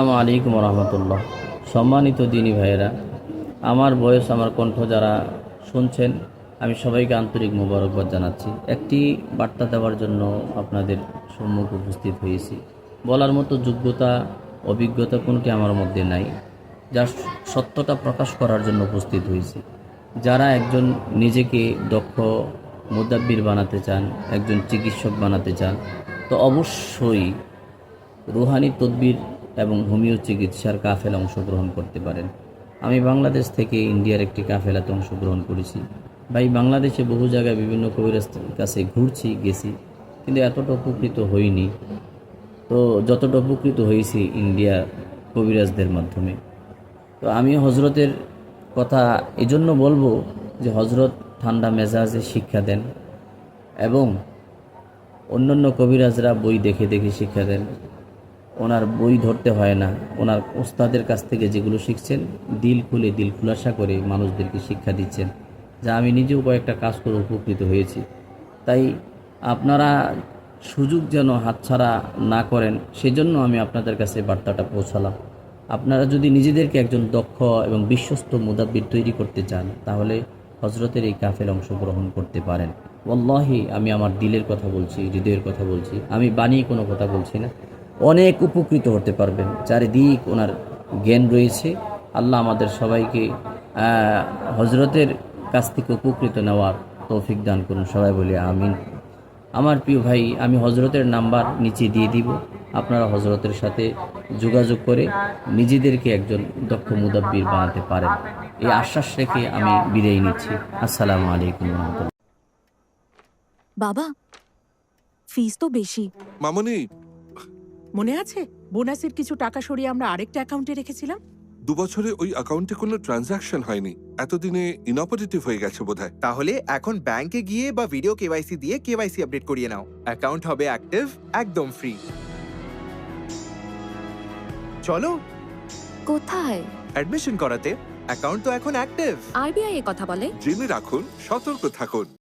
আসসালামু আলাইকুম রহমতুল্লাহ। সম্মানিত দিনী ভাইয়েরা, আমার বয়স, আমার কণ্ঠ যারা শুনছেন, আমি সবাইকে আন্তরিক মোবারকবাদ জানাচ্ছি। একটি বার্তা দেওয়ার জন্য আপনাদের সম্মুখে উপস্থিত হয়েছি। বলার মতো যোগ্যতা, অভিজ্ঞতা কোনটি আমার মধ্যে নাই। যা সত্যটা প্রকাশ করার জন্য উপস্থিত হয়েছি। যারা একজন নিজেকে দক্ষ মুদাব্বির বানাতে চান, একজন চিকিৎসক বানাতে চান, তো অবশ্যই রুহানি তদবির এবং হোমিও চিকিৎসার কাফেলা অংশগ্রহণ করতে পারেন। আমি বাংলাদেশ থেকে ইন্ডিয়ার একটি কাফেলাতে অংশগ্রহণ করেছি। ভাই, বাংলাদেশে বহু জায়গায় বিভিন্ন কবিরাজের কাছে গেছি, কিন্তু এতটা উপকৃত হইনি। তো যতটা উপকৃত হয়েছি ইন্ডিয়া কবিরাজদের মাধ্যমে। তো আমি হজরতের কথা এজন্য বলবো যে হজরত ঠান্ডা মেজাজে শিক্ষা দেন এবং অন্যান্য কবিরাজরা বই দেখে দেখে শিক্ষা দেন। ওনার বই ধরতে হয় না, ওনার ওস্তাদের কাছ থেকে যেগুলো শিখছেন দিল খুলে, দিল খুলাসা করে মানুষদেরকে শিক্ষা দিচ্ছেন, যা আমি নিজেও কয়েকটা কাজ করে উপকৃত হয়েছি। তাই আপনারা সুযোগ যেন হাতছাড়া না করেন, সেজন্য আমি আপনাদের কাছে বার্তাটা পৌঁছালাম। আপনারা যদি নিজেদেরকে একজন দক্ষ এবং বিশ্বস্ত মুদাব্বির তৈরি করতে চান, তাহলে হজরতের এই কাফেলায় অংশগ্রহণ করতে পারেন। ওয়াল্লাহি, আমি আমার দিলের কথা বলছি, হৃদয়ের কথা বলছি, আমি বানিয়ে কোনো কথা বলছি না। অনেক উপকৃত হতে পারবেন। চারিদিক ওনার জ্ঞান রয়েছে। আল্লাহ আমাদের সবাইকে হজরতের কাছ থেকে উপকৃত নেওয়ার তৌফিক দান করুন। সবাই বলি আমিন। আমার প্রিয় ভাই, আমি হজরতের নাম্বার নিচে দিয়ে দিব। আপনারা হজরতের সাথে যোগাযোগ করে নিজেদেরকে একজন দক্ষ মুদাব্বির বানাতে পারেন। এই আশ্বাস রেখে আমি বিদায় নিচ্ছি। আসসালামু আলাইকুম রহমতুল্লাহ। বাবা, ফিস তো বেশি। মামনি, মনে আছে বোনাসের কিছু টাকা সরিয়ে আমরা আরেকটা অ্যাকাউন্টে রেখেছিলাম? 2 বছরে ওই অ্যাকাউন্টে কোনো ট্রানজাকশন হয়নি। এতদিনে ইনঅপারেটিভ হয়ে গেছে বোধহয়। তাহলে এখন ব্যাংকে গিয়ে বা ভিডিও কেওয়াইসি দিয়ে কেওয়াইসি আপডেট করিয়ে নাও। অ্যাকাউন্ট হবে অ্যাক্টিভ, একদম ফ্রি। চলো কোথায়? অ্যাডমিশন করাতে। অ্যাকাউন্ট তো এখন অ্যাক্টিভ। আরবিআই এ কথা বলে। জেনে রাখুন, সতর্ক থাকুন।